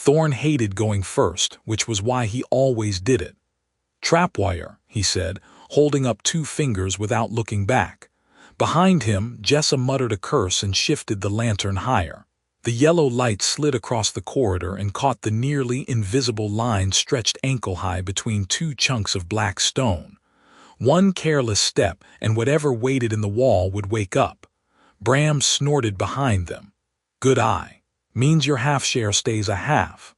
Thorne hated going first, which was why he always did it. "Trapwire," he said, holding up 2 fingers without looking back. Behind him, Jessa muttered a curse and shifted the lantern higher. The yellow light slid across the corridor and caught the nearly invisible line stretched ankle-high between 2 chunks of black stone. One careless step, and whatever waited in the wall would wake up. Bram snorted behind them. "Good eye. Means your half share stays a half."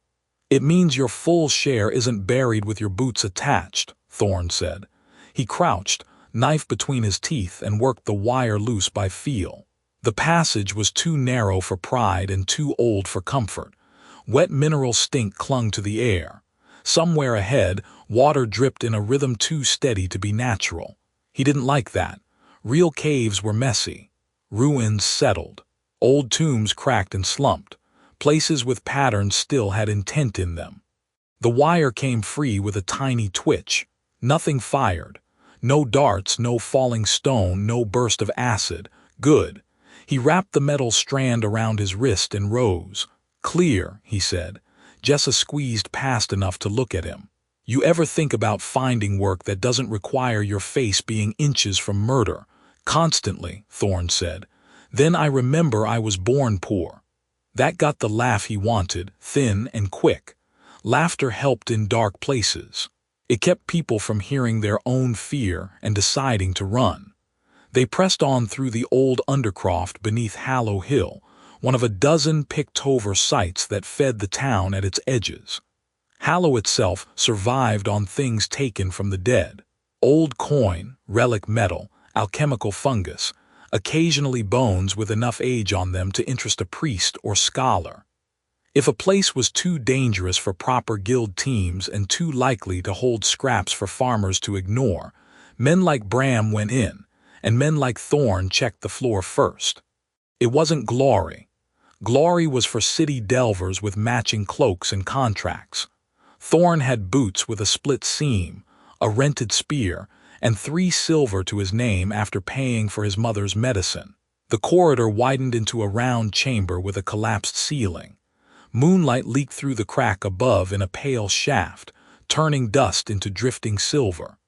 "It means your full share isn't buried with your boots attached," Thorne said. He crouched, knife between his teeth, and worked the wire loose by feel. The passage was too narrow for pride and too old for comfort. Wet mineral stink clung to the air. Somewhere ahead, water dripped in a rhythm too steady to be natural. He didn't like that. Real caves were messy. Ruins settled. Old tombs cracked and slumped. Places with patterns still had intent in them. The wire came free with a tiny twitch. Nothing fired. No darts, no falling stone, no burst of acid. Good. He wrapped the metal strand around his wrist and rose. "Clear," he said. Jessa squeezed past enough to look at him. "You ever think about finding work that doesn't require your face being inches from murder?" "Constantly," Thorne said. "Then I remember I was born poor." That got the laugh he wanted, thin and quick. Laughter helped in dark places. It kept people from hearing their own fear and deciding to run. They pressed on through the old undercroft beneath Hallow Hill, one of a dozen picked-over sites that fed the town at its edges. Hallow itself survived on things taken from the dead. Old coin, relic metal, alchemical fungus, occasionally bones with enough age on them to interest a priest or scholar. If a place was too dangerous for proper guild teams and too likely to hold scraps for farmers to ignore, men like Bram went in, and men like Thorne checked the floor first. It wasn't glory. Glory was for city delvers with matching cloaks and contracts. Thorne had boots with a split seam, a rented spear, and 3 silver to his name after paying for his mother's medicine. The corridor widened into a round chamber with a collapsed ceiling. Moonlight leaked through the crack above in a pale shaft, turning dust into drifting silver.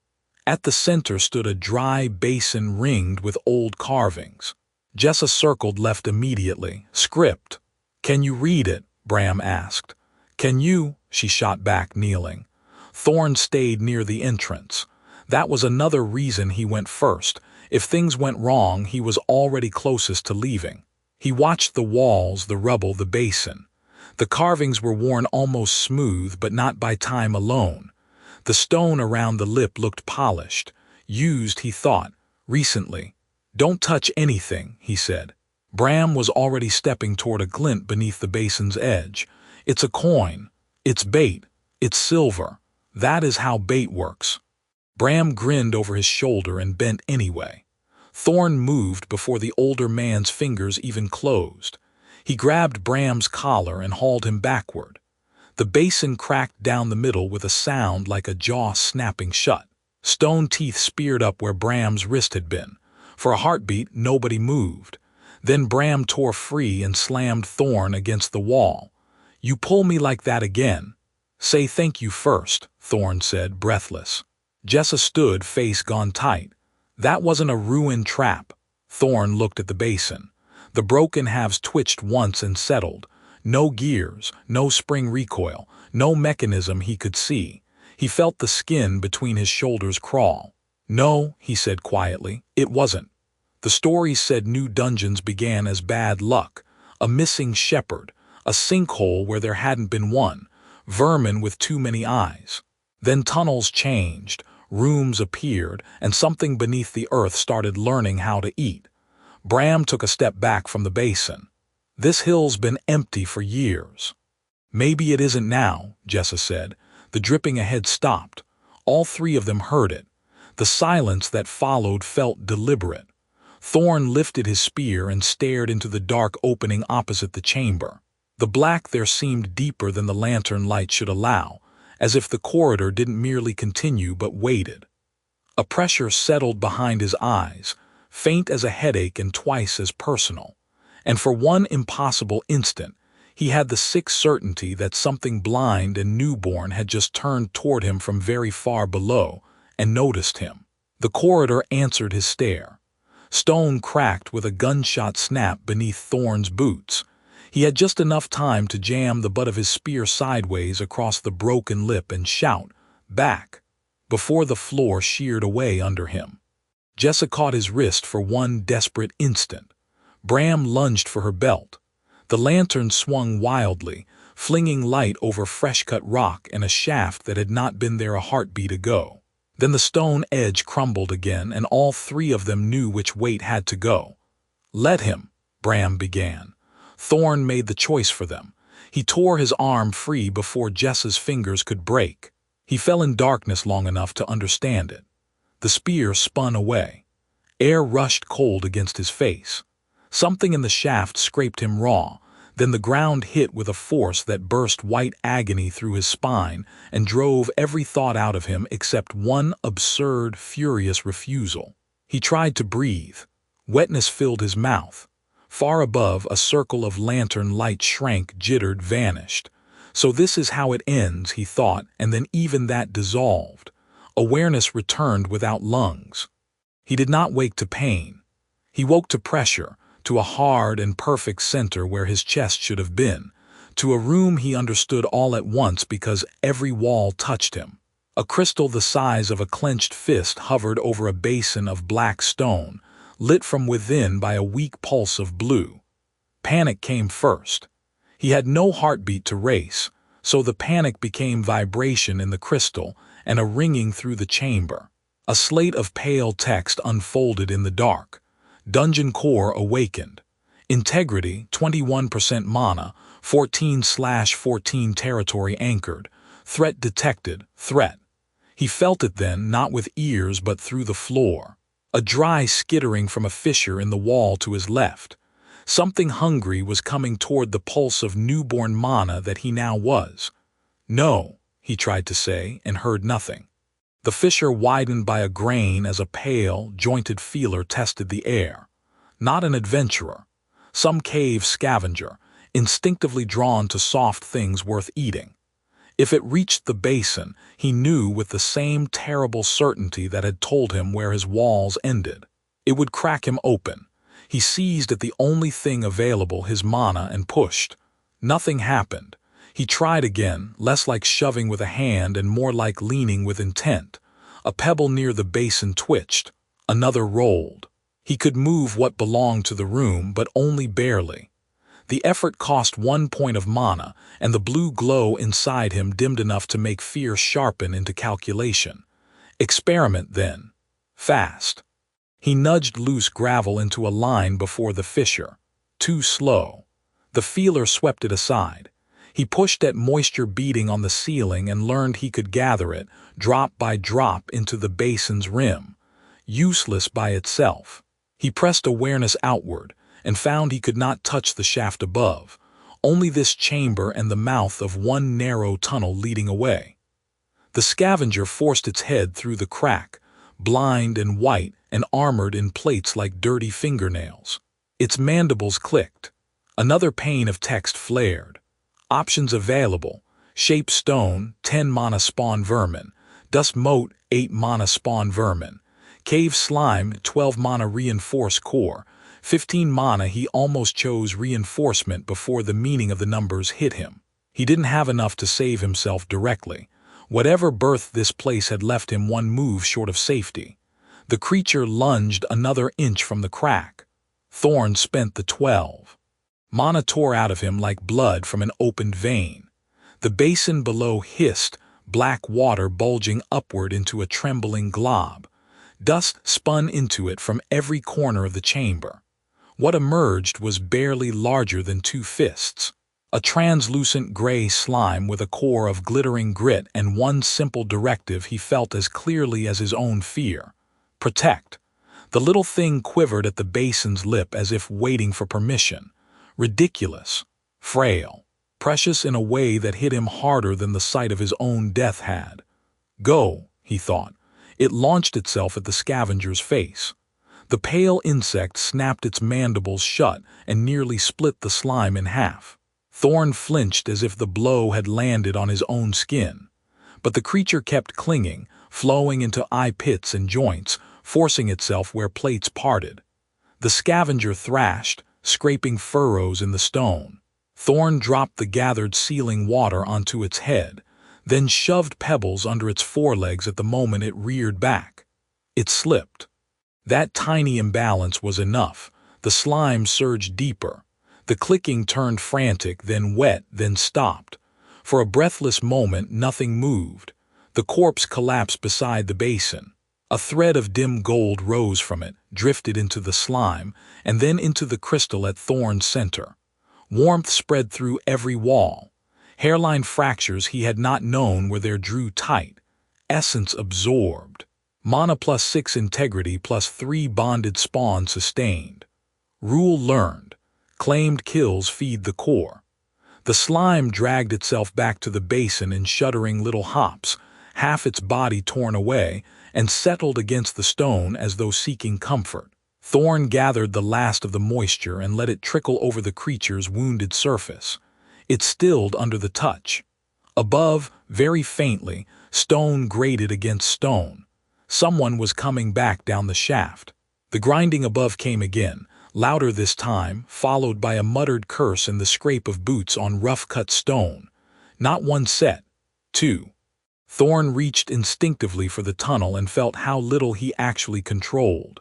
At the center stood a dry basin ringed with old carvings. Jessa circled left immediately. "Script." "Can you read it?" Bram asked. "Can you?" she shot back, kneeling. Thorne stayed near the entrance. That was another reason he went first. If things went wrong, he was already closest to leaving. He watched the walls, the rubble, the basin. The carvings were worn almost smooth, but not by time alone. The stone around the lip looked polished. Used, he thought, recently. "Don't touch anything," he said. Bram was already stepping toward a glint beneath the basin's edge. "It's a coin. It's bait. It's silver. That is how bait works." Bram grinned over his shoulder and bent anyway. Thorne moved before the older man's fingers even closed. He grabbed Bram's collar and hauled him backward. The basin cracked down the middle with a sound like a jaw snapping shut. Stone teeth speared up where Bram's wrist had been. For a heartbeat, nobody moved. Then Bram tore free and slammed Thorne against the wall. "You pull me like that again." "Say thank you first," Thorne said, breathless. Jessa stood, face gone tight. "That wasn't a ruined trap." Thorne looked at the basin. The broken halves twitched once and settled. No gears, no spring recoil, no mechanism he could see. He felt the skin between his shoulders crawl. "No," he said quietly, "it wasn't. The stories said new dungeons began as bad luck, a missing shepherd, a sinkhole where there hadn't been one, vermin with too many eyes. Then tunnels changed, rooms appeared, and something beneath the earth started learning how to eat." Bram took a step back from the basin. "This hill's been empty for years." "Maybe it isn't now," Jessa said. The dripping ahead stopped. All 3 of them heard it. The silence that followed felt deliberate. Thorne lifted his spear and stared into the dark opening opposite the chamber. The black there seemed deeper than the lantern light should allow, as if the corridor didn't merely continue but waited. A pressure settled behind his eyes, faint as a headache and twice as personal. And for one impossible instant, He had the sick certainty that something blind and newborn had just turned toward him from very far below and noticed him. The corridor answered his stare. Stone cracked with a gunshot snap beneath Thorne's boots. He had just enough time to jam the butt of his spear sideways across the broken lip and shout, "Back!" before the floor sheared away under him. Jessa caught his wrist for one desperate instant. Bram lunged for her belt. The lantern swung wildly, flinging light over fresh-cut rock and a shaft that had not been there a heartbeat ago. Then the stone edge crumbled again, and all three of them knew which weight had to go. "Let him," Bram began. Thorne made the choice for them. He tore his arm free before Jessa's fingers could break. He fell in darkness long enough to understand it. The spear spun away. Air rushed cold against his face. Something in the shaft scraped him raw. Then the ground hit with a force that burst white agony through his spine and drove every thought out of him except one absurd, furious refusal. He tried to breathe. Wetness filled his mouth. Far above, a circle of lantern light shrank, jittered, vanished. So this is how it ends, he thought, and then even that dissolved. Awareness returned without lungs. He did not wake to pain. He woke to pressure, to a hard and perfect center where his chest should have been, to a room he understood all at once because every wall touched him. A crystal the size of a clenched fist hovered over a basin of black stone, lit from within by a weak pulse of blue. Panic came first. He had no heartbeat to race, so the panic became vibration in the crystal and a ringing through the chamber. A slate of pale text unfolded in the dark. Dungeon Core awakened. Integrity, 21% mana, 14/14 territory anchored. Threat detected, threat. He felt it then, not with ears but through the floor. A dry skittering from a fissure in the wall to his left. Something hungry was coming toward the pulse of newborn mana that he now was. "No," he tried to say, and heard nothing. The fissure widened by a grain as a pale, jointed feeler tested the air. Not an adventurer. Some cave scavenger, instinctively drawn to soft things worth eating. If it reached the basin, he knew with the same terrible certainty that had told him where his walls ended. It would crack him open. He seized at the only thing available, his mana, and pushed. Nothing happened. He tried again, less like shoving with a hand and more like leaning with intent. A pebble near the basin twitched. Another rolled. He could move what belonged to the room, but only barely. The effort cost 1 point of mana, and the blue glow inside him dimmed enough to make fear sharpen into calculation. Experiment, then. Fast. He nudged loose gravel into a line before the fissure. Too slow. The feeler swept it aside. He pushed at moisture beading on the ceiling and learned he could gather it, drop by drop, into the basin's rim. Useless by itself. He pressed awareness outward and found he could not touch the shaft above, only this chamber and the mouth of one narrow tunnel leading away. The scavenger forced its head through the crack, blind and white and armored in plates like dirty fingernails. Its mandibles clicked. Another pane of text flared. Options available: Shape Stone, 10 mana spawn vermin. Dust Moat, 8 mana spawn vermin. Cave Slime, 12 mana reinforce core. 15 mana. He almost chose reinforcement before the meaning of the numbers hit him. He didn't have enough to save himself directly. Whatever birth this place had left him one move short of safety. The creature lunged another inch from the crack. Thorne spent the 12. Mana tore out of him like blood from an opened vein. The basin below hissed, black water bulging upward into a trembling glob. Dust spun into it from every corner of the chamber. What emerged was barely larger than 2 fists. A translucent gray slime with a core of glittering grit and one simple directive he felt as clearly as his own fear. Protect. The little thing quivered at the basin's lip as if waiting for permission. Ridiculous. Frail. Precious in a way that hit him harder than the sight of his own death had. Go, he thought. It launched itself at the scavenger's face. The pale insect snapped its mandibles shut and nearly split the slime in half. Thorne flinched as if the blow had landed on his own skin. But the creature kept clinging, flowing into eye pits and joints, forcing itself where plates parted. The scavenger thrashed, scraping furrows in the stone. Thorne dropped the gathered sealing water onto its head, then shoved pebbles under its forelegs at the moment it reared back. It slipped. That tiny imbalance was enough. The slime surged deeper. The clicking turned frantic, then wet, then stopped. For a breathless moment, nothing moved. The corpse collapsed beside the basin. A thread of dim gold rose from it, drifted into the slime, and then into the crystal at Thorne's center. Warmth spread through every wall. Hairline fractures he had not known were there drew tight. Essence absorbed. Mana +6 integrity +3 bonded spawn sustained. Rule learned. Claimed kills feed the core. The slime dragged itself back to the basin in shuddering little hops, half its body torn away, and settled against the stone as though seeking comfort. Thorne gathered the last of the moisture and let it trickle over the creature's wounded surface. It stilled under the touch. Above, very faintly, stone grated against stone. Someone was coming back down the shaft. The grinding above came again, louder this time, followed by a muttered curse and the scrape of boots on rough-cut stone. Not one set, two. Thorne reached instinctively for the tunnel and felt how little he actually controlled.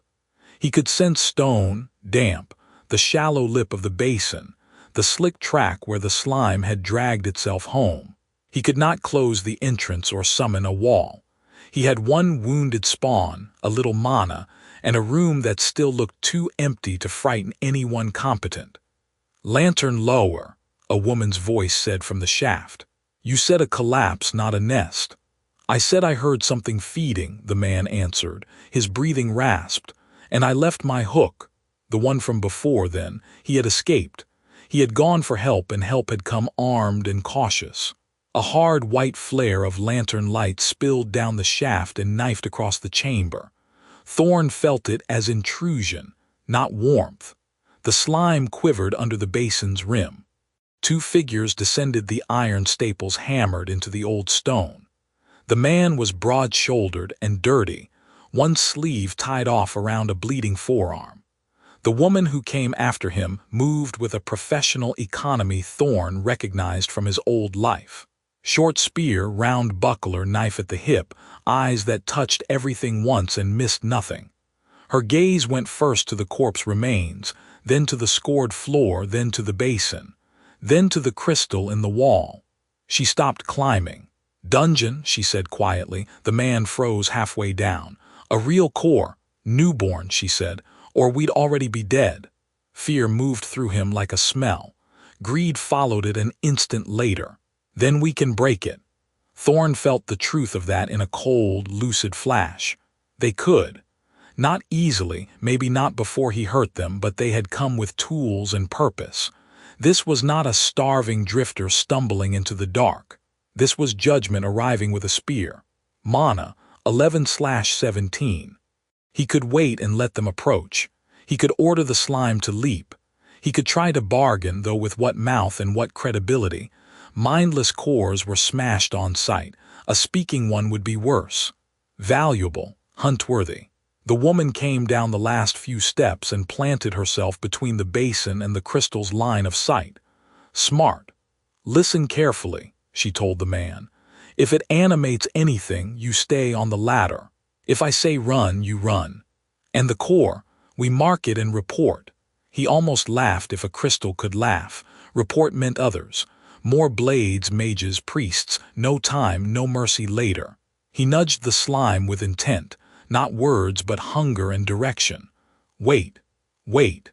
He could sense stone, damp, the shallow lip of the basin, the slick track where the slime had dragged itself home. He could not close the entrance or summon a wall. He had one wounded spawn, a little mana, and a room that still looked too empty to frighten anyone competent. "Lantern lower," a woman's voice said from the shaft. "You said a collapse, not a nest." "I said I heard something feeding," the man answered, his breathing rasped. "And I left my hook." The one from before then, he had escaped. He had gone for help and help had come armed and cautious. A hard white flare of lantern light spilled down the shaft and knifed across the chamber. Thorne felt it as intrusion, not warmth. The slime quivered under the basin's rim. Two figures descended the iron staples hammered into the old stone. The man was broad-shouldered and dirty, one sleeve tied off around a bleeding forearm. The woman who came after him moved with a professional economy Thorne recognized from his old life. Short spear, round buckler, knife at the hip, eyes that touched everything once and missed nothing. Her gaze went first to the corpse remains, then to the scored floor, then to the basin, then to the crystal in the wall. She stopped climbing. "Dungeon," she said quietly. The man froze halfway down. "A real core. Newborn," she said, "or we'd already be dead." Fear moved through him like a smell. Greed followed it an instant later. "Then we can break it." Thorne felt the truth of that in a cold, lucid flash. They could. Not easily, maybe not before he hurt them, but they had come with tools and purpose. This was not a starving drifter stumbling into the dark. This was judgment arriving with a spear. Mana, 11/17. He could wait and let them approach. He could order the slime to leap. He could try to bargain, though with what mouth and what credibility. Mindless cores were smashed on sight. A speaking one would be worse. Valuable, hunt-worthy. The woman came down the last few steps and planted herself between the basin and the crystal's line of sight. "Smart. Listen carefully," she told the man. "If it animates anything, you stay on the ladder. If I say run, you run. And the core, we mark it and report." He almost laughed if a crystal could laugh. Report meant others. More blades, mages, priests, no time, no mercy later. He nudged the slime with intent, not words but hunger and direction. "Wait, wait."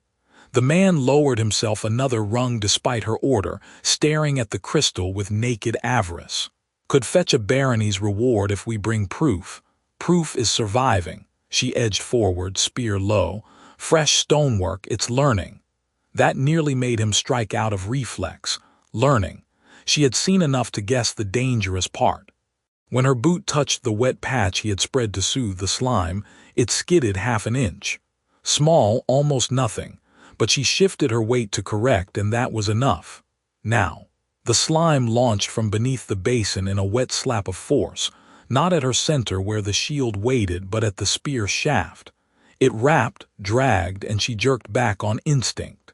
The man lowered himself another rung despite her order, staring at the crystal with naked avarice. "Could fetch a barony's reward if we bring proof. Proof is surviving." She edged forward, spear low. "Fresh stonework, it's learning." That nearly made him strike out of reflex. Learning. She had seen enough to guess the dangerous part. When her boot touched the wet patch he had spread to soothe the slime, it skidded half an inch. Small, almost nothing, but she shifted her weight to correct, and that was enough. Now, the slime launched from beneath the basin in a wet slap of force, not at her center where the shield waited but at the spear shaft. It wrapped, dragged, and she jerked back on instinct.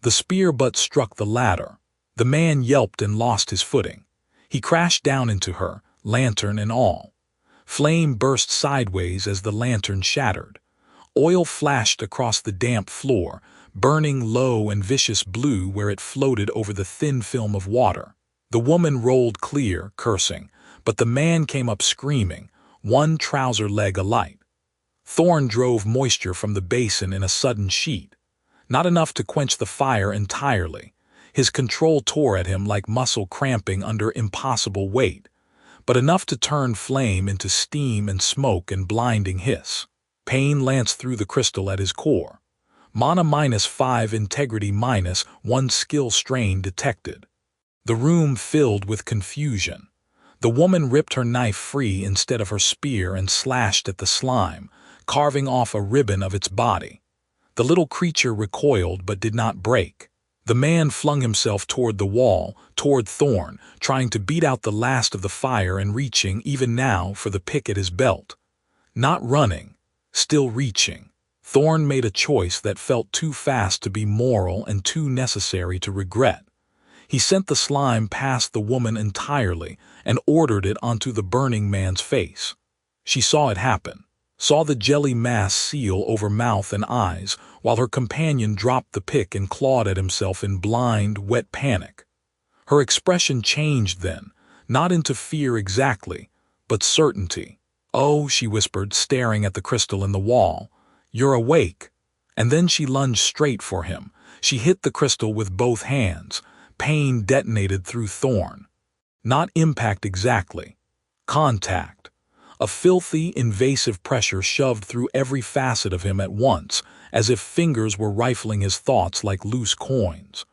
The spear butt struck the ladder. The man yelped and lost his footing. He crashed down into her, lantern and all. Flame burst sideways as the lantern shattered. Oil flashed across the damp floor, burning low and vicious blue where it floated over the thin film of water. The woman rolled clear, cursing, but the man came up screaming, one trouser leg alight. Thorne drove moisture from the basin in a sudden sheet. Not enough to quench the fire entirely. His control tore at him like muscle cramping under impossible weight, but enough to turn flame into steam and smoke and blinding hiss. Pain lanced through the crystal at his core. Mana -5, integrity -1, skill strain detected. The room filled with confusion. The woman ripped her knife free instead of her spear and slashed at the slime, carving off a ribbon of its body. The little creature recoiled but did not break. The man flung himself toward the wall, toward Thorne, trying to beat out the last of the fire and reaching, even now, for the pick at his belt. Not running, still reaching. Thorne made a choice that felt too fast to be moral and too necessary to regret. He sent the slime past the woman entirely and ordered it onto the burning man's face. She saw it happen. Saw the jelly mass seal over mouth and eyes, while her companion dropped the pick and clawed at himself in blind, wet panic. Her expression changed then, not into fear exactly, but certainty. "Oh," she whispered, staring at the crystal in the wall, "you're awake." And then she lunged straight for him. She hit the crystal with both hands. Pain detonated through Thorne. Not impact exactly. Contact. A filthy, invasive pressure shoved through every facet of him at once, as if fingers were rifling his thoughts like loose coins.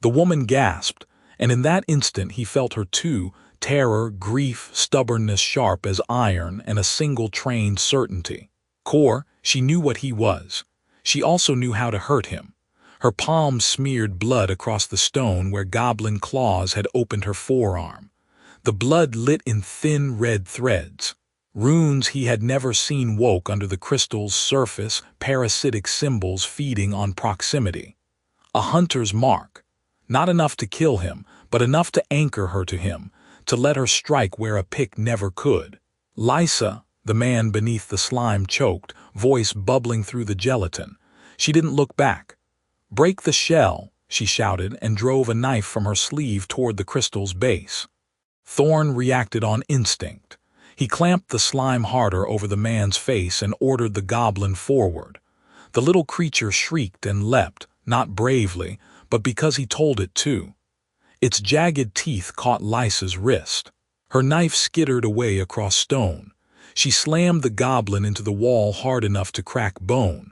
The woman gasped, and in that instant he felt her too, terror, grief, stubbornness sharp as iron, and a single trained certainty. Core, she knew what he was. She also knew how to hurt him. Her palm smeared blood across the stone where goblin claws had opened her forearm. The blood lit in thin red threads. Runes he had never seen woke under the crystal's surface, parasitic symbols feeding on proximity. A hunter's mark. Not enough to kill him, but enough to anchor her to him, to let her strike where a pick never could. "Lysa," the man beneath the slime choked, voice bubbling through the gelatin. She didn't look back. "Break the shell," she shouted and drove a knife from her sleeve toward the crystal's base. Thorne reacted on instinct. He clamped the slime harder over the man's face and ordered the goblin forward. The little creature shrieked and leapt, not bravely, but because he told it to. Its jagged teeth caught Lysa's wrist. Her knife skittered away across stone. She slammed the goblin into the wall hard enough to crack bone.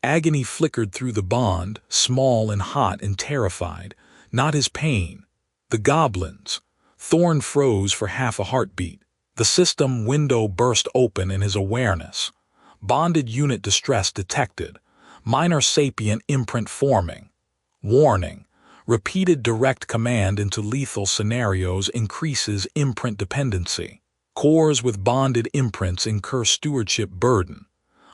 Agony flickered through the bond, small and hot and terrified, not his pain. The goblin's. Thorne froze for half a heartbeat. The system window burst open in his awareness. Bonded unit distress detected. Minor sapient imprint forming. Warning. Repeated direct command into lethal scenarios increases imprint dependency. Cores with bonded imprints incur stewardship burden.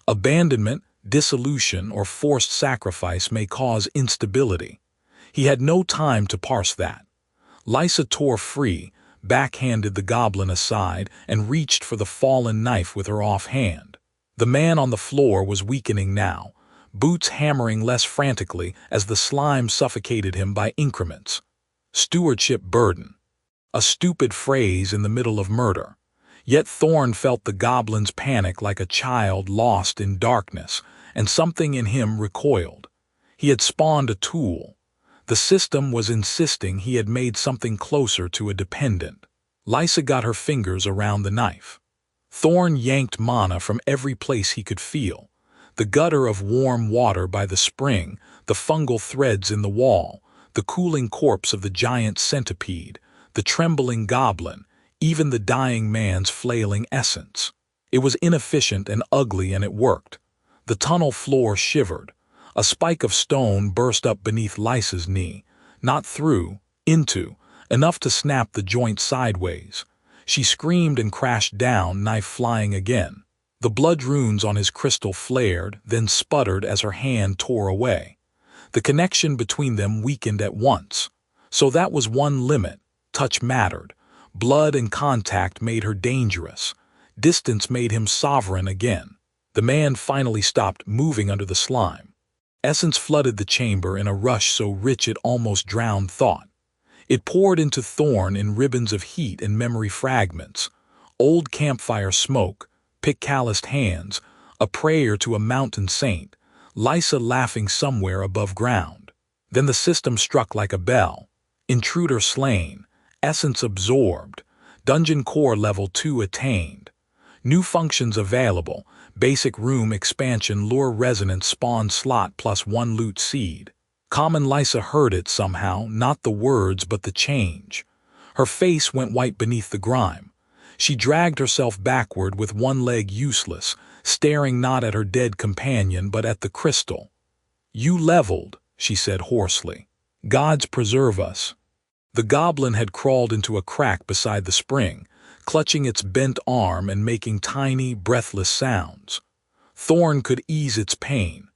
Abandonment, dissolution, or forced sacrifice may cause instability. He had no time to parse that. Lysa tore free, backhanded the goblin aside, and reached for the fallen knife with her offhand. The man on the floor was weakening now, boots hammering less frantically as the slime suffocated him by increments. Stewardship burden. A stupid phrase in the middle of murder. Yet Thorne felt the goblin's panic like a child lost in darkness, and something in him recoiled. He had spawned a tool. The system was insisting he had made something closer to a dependent. Lysa got her fingers around the knife. Thorne yanked mana from every place he could feel. The gutter of warm water by the spring, the fungal threads in the wall, the cooling corpse of the giant centipede, the trembling goblin, even the dying man's flailing essence. It was inefficient and ugly, and it worked. The tunnel floor shivered. A spike of stone burst up beneath Lysa's knee, not through, Into, enough to snap the joint sideways. She screamed and crashed down, knife flying again. The blood runes on his crystal flared, then sputtered as her hand tore away. The connection between them weakened at once. So that was one limit. Touch mattered. Blood and contact made her dangerous. Distance made him sovereign again. The man finally stopped moving under the slime. Essence flooded the chamber in a rush so rich it almost drowned thought. It poured into Thorne in ribbons of heat and memory fragments. Old campfire smoke, pick-calloused hands, a prayer to a mountain saint, Lysa laughing somewhere above ground. Then the system struck like a bell. Intruder slain, essence absorbed, dungeon core level 2 attained. New functions available, basic room expansion lure resonance spawn slot +1 loot seed. Common Lysa heard it somehow, not the words but the change. Her face went white beneath the grime. She dragged herself backward with one leg useless, staring not at her dead companion but at the crystal. "You leveled," she said hoarsely. "Gods preserve us." The goblin had crawled into a crack beside the spring, clutching its bent arm and making tiny, breathless sounds. Thorne could ease its pain.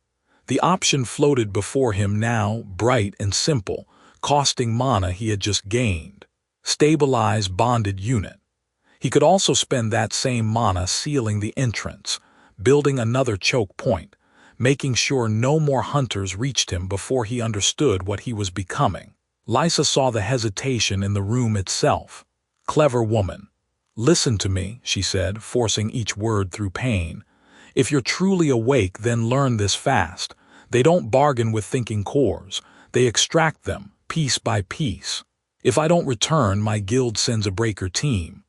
The option floated before him now, bright and simple, costing mana he had just gained. Stabilize bonded unit. He could also spend that same mana sealing the entrance, building another choke point, making sure no more hunters reached him before he understood what he was becoming. Lysa saw the hesitation in the room itself. "Clever woman. Listen to me," she said, forcing each word through pain. "If you're truly awake, then learn this fast. They don't bargain with thinking cores. They extract them, piece by piece. If I don't return, my guild sends a breaker team.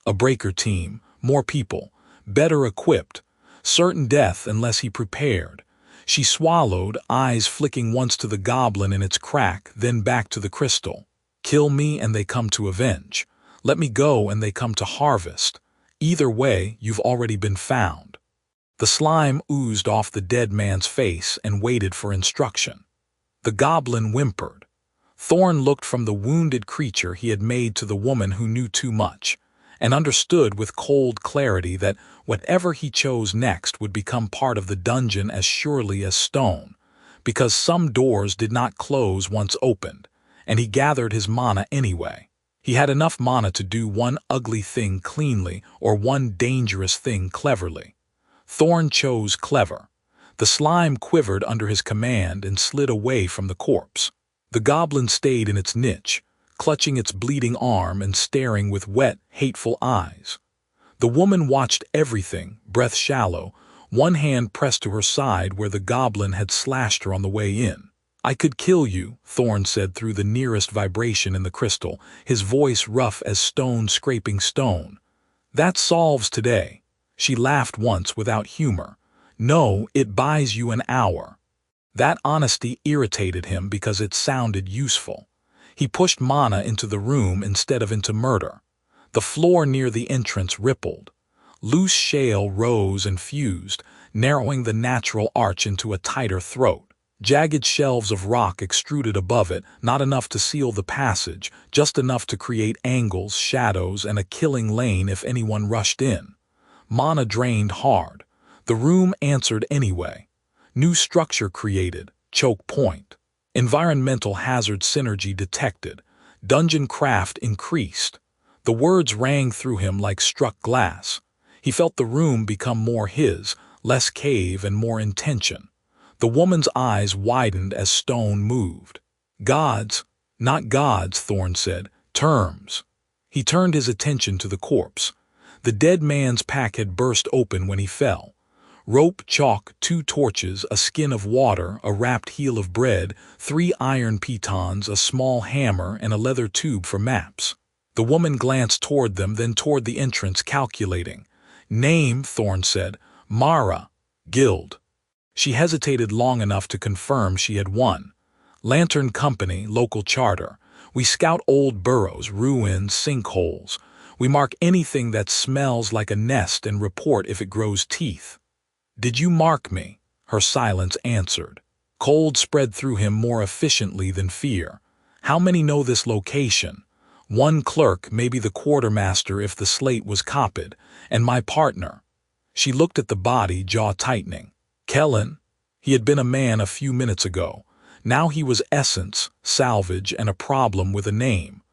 A breaker team, more people, better equipped, certain death unless he prepared." She swallowed, eyes flicking once to the goblin in its crack, then back to the crystal. "Kill me and they come to avenge. Let me go and they come to harvest. Either way, you've already been found." The slime oozed off the dead man's face and waited for instruction. The goblin whimpered. Thorne looked from the wounded creature he had made to the woman who knew too much, and understood with cold clarity that whatever he chose next would become part of the dungeon as surely as stone, because some doors did not close once opened, and he gathered his mana anyway. He had enough mana to do one ugly thing cleanly or one dangerous thing cleverly. Thorne chose clever. The slime quivered under his command and slid away from the corpse. The goblin stayed in its niche, clutching its bleeding arm and staring with wet, hateful eyes. The woman watched everything, breath shallow, one hand pressed to her side where the goblin had slashed her on the way in. "I could kill you," Thorne said through the nearest vibration in the crystal, his voice rough as stone scraping stone. "That solves today." She laughed once without humor. "No, it buys you an hour." That honesty irritated him because it sounded useful. He pushed mana into the room instead of into murder. The floor near the entrance rippled. Loose shale rose and fused, narrowing the natural arch into a tighter throat. Jagged shelves of rock extruded above it, not enough to seal the passage, just enough to create angles, shadows, and a killing lane if anyone rushed in. Mana drained hard. The room answered anyway. New structure created, choke point. Environmental hazard synergy detected. Dungeon craft increased. The words rang through him like struck glass. He felt the room become more his, less cave and more intention. The woman's eyes widened as stone moved. "Gods, not gods," Thorne said. "Terms." He turned his attention to the corpse. The dead man's pack had burst open when he fell. Rope, chalk, 2 torches, a skin of water, a wrapped heel of bread, 3 iron pitons, a small hammer, and a leather tube for maps. The woman glanced toward them, then toward the entrance, calculating. "Name," Thorne said. "Mara. Guild." She hesitated long enough to confirm she had won. "Lantern Company, local charter. We scout old burrows, ruins, sinkholes. We mark anything that smells like a nest and report if it grows teeth." "Did you mark me?" Her silence answered. Cold spread through him more efficiently than fear. How many know this location? One clerk, maybe the quartermaster if the slate was copied, and my partner. She looked at the body, jaw tightening. Kellen? He had been a man a few minutes ago. Now he was essence, salvage, and a problem with a name.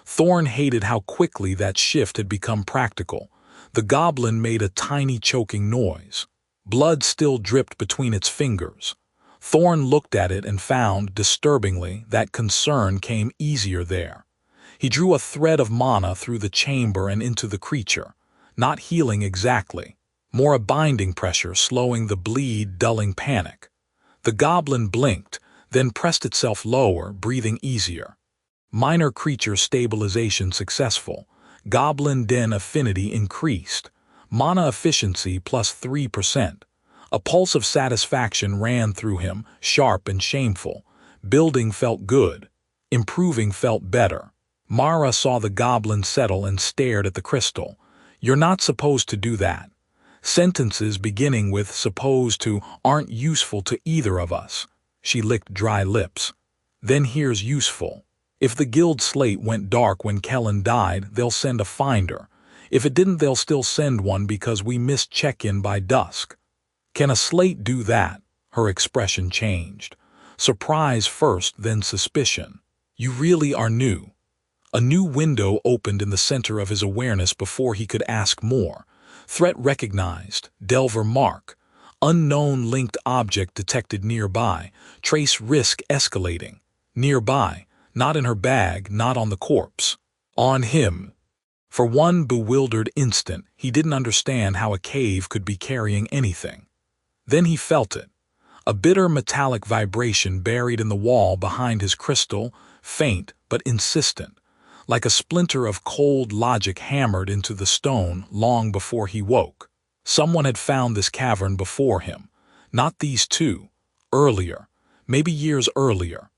Thorne hated how quickly that shift had become practical. The goblin made a tiny choking noise. Blood still dripped between its fingers. Thorne looked at it and found, disturbingly, that concern came easier there. He drew a thread of mana through the chamber and into the creature. Not healing exactly. More a binding pressure, slowing the bleed, dulling panic. The goblin blinked, then pressed itself lower, breathing easier. Minor creature stabilization successful. Goblin den affinity increased. Mana efficiency plus 3%. A pulse of satisfaction ran through him, sharp and shameful. Building felt good. Improving felt better. Mara saw the goblin settle and stared at the crystal. You're not supposed to do that. Sentences beginning with supposed to aren't useful to either of us. She licked dry lips. Then here's useful. If the guild slate went dark when Kellen died, they'll send a finder. If it didn't, they'll still send one because we missed check-in by dusk. Can a slate do that? Her expression changed. Surprise first, then suspicion. You really are new. A new window opened in the center of his awareness before he could ask more. Threat recognized. Delver mark. Unknown linked object detected nearby. Trace risk escalating. Nearby. Not in her bag, not on the corpse. On him. For one bewildered instant, he didn't understand how a cave could be carrying anything. Then he felt it. A bitter metallic vibration buried in the wall behind his crystal, faint but insistent, like a splinter of cold logic hammered into the stone long before he woke. Someone had found this cavern before him. Not these two. Earlier. Maybe years earlier.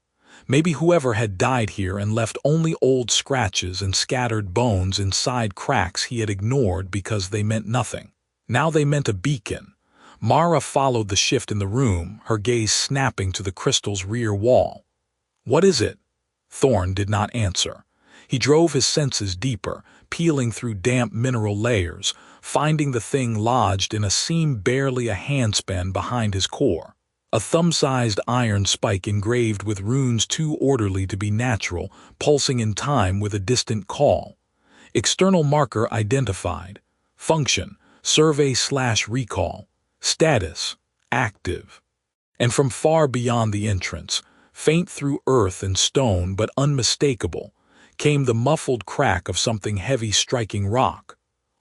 Maybe whoever had died here and left only old scratches and scattered bones inside cracks he had ignored because they meant nothing. Now they meant a beacon. Mara followed the shift in the room, her gaze snapping to the crystal's rear wall. What is it? Thorne did not answer. He drove his senses deeper, peeling through damp mineral layers, finding the thing lodged in a seam barely a handspan behind his core. A thumb-sized iron spike engraved with runes too orderly to be natural, pulsing in time with a distant call. External marker identified. Function, survey/recall. Status, active. And from far beyond the entrance, faint through earth and stone but unmistakable, came the muffled crack of something heavy striking rock.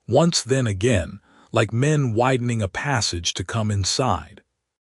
Once then again, like men widening a passage to come inside.